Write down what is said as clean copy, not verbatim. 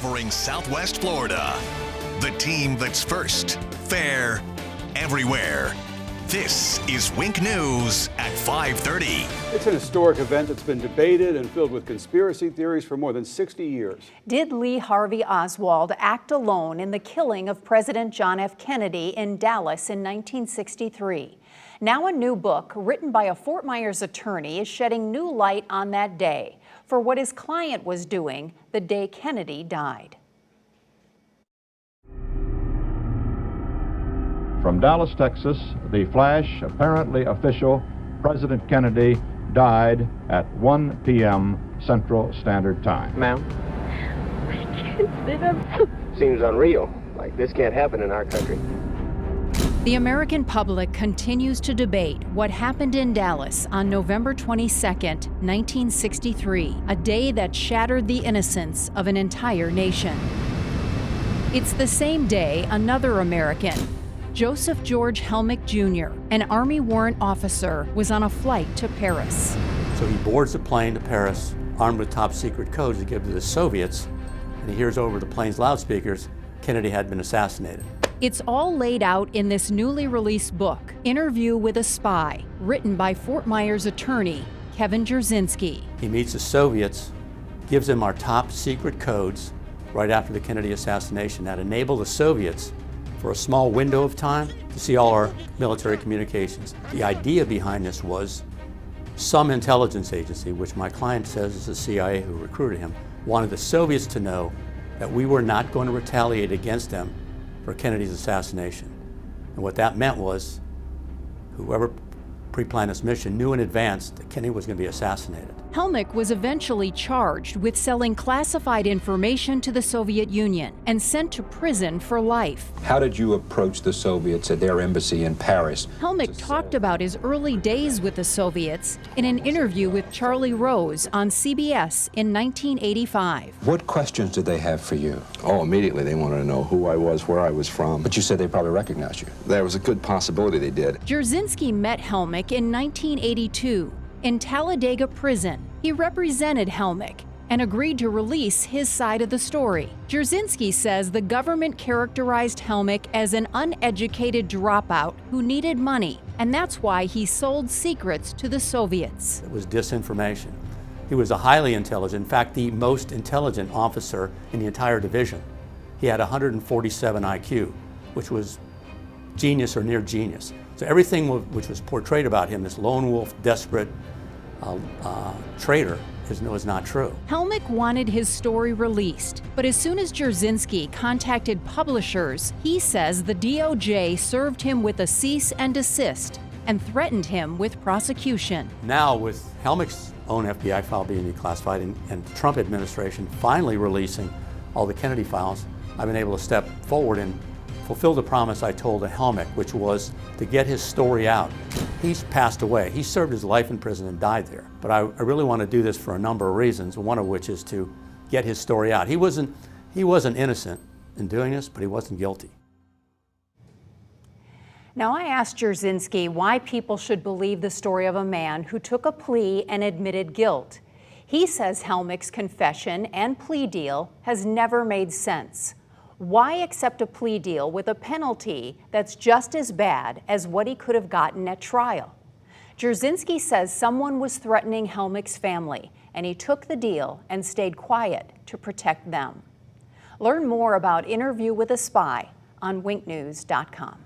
covering Southwest Florida. The team that's first, fair, everywhere. This is Wink News at 5:30. It's an historic event that's been debated and filled with conspiracy theories for more than 60 years. Did Lee Harvey Oswald act alone in the killing of President John F. Kennedy in Dallas in 1963? Now a new book written by a Fort Myers attorney is shedding new light on that day for what his client was doing the day Kennedy died. From Dallas, Texas, the flash, apparently official, President Kennedy died at 1 p.m. Central Standard Time. Ma'am? I can't sit up. Seems unreal. Like, this can't happen in our country. The American public continues to debate what happened in Dallas on November 22, 1963, a day that shattered the innocence of an entire nation. It's the same day another American, Joseph George Helmick Jr., an Army warrant officer, was on a flight to Paris. So he boards the plane to Paris, armed with top secret codes to give to the Soviets, and he hears over the plane's loudspeakers, Kennedy had been assassinated. It's all laid out in this newly released book, Interview with a Spy, written by Fort Myers attorney Kevin Jerzinski. He meets the Soviets, gives them our top secret codes right after the Kennedy assassination that enable the Soviets for a small window of time to see all our military communications. The idea behind this was some intelligence agency, which my client says is the CIA who recruited him, wanted the Soviets to know that we were not going to retaliate against them for Kennedy's assassination. And what that meant was whoever pre-planned this mission knew in advance that Kennedy was going to be assassinated. Helmick was eventually charged with selling classified information to the Soviet Union and sent to prison for life. How did you approach the Soviets at their embassy in Paris? Helmick talked about his early days with the Soviets in an interview with Charlie Rose on CBS in 1985. What questions did they have for you? Oh, immediately they wanted to know who I was, where I was from. But you said they probably recognized you. There was a good possibility they did. Jerzinski met Helmick in 1982 in Talladega Prison. He represented Helmick and agreed to release his side of the story. Jerzinski says the government characterized Helmick as an uneducated dropout who needed money, and that's why he sold secrets to the Soviets. It was disinformation. He was a highly intelligent, in fact, the most intelligent officer in the entire division. He had 147 IQ, which was genius or near genius. So everything which was portrayed about him, this lone wolf, desperate traitor, is not true. Helmick wanted his story released, but as soon as Jerzinski contacted publishers, he says the DOJ served him with a cease and desist and threatened him with prosecution. Now, with Helmick's own FBI file being declassified and the Trump administration finally releasing all the Kennedy files, I've been able to step forward and fulfill the promise I told to Helmick, which was to get his story out. He's passed away. He served his life in prison and died there. But I really want to do this for a number of reasons, one of which is to get his story out. He wasn't innocent in doing this, but he wasn't guilty. Now, I asked Jerzinski why people should believe the story of a man who took a plea and admitted guilt. He says Helmick's confession and plea deal has never made sense. Why accept a plea deal with a penalty that's just as bad as what he could have gotten at trial? Jerzinski says someone was threatening Helmick's family, and he took the deal and stayed quiet to protect them. Learn more about Interview with a Spy on winknews.com.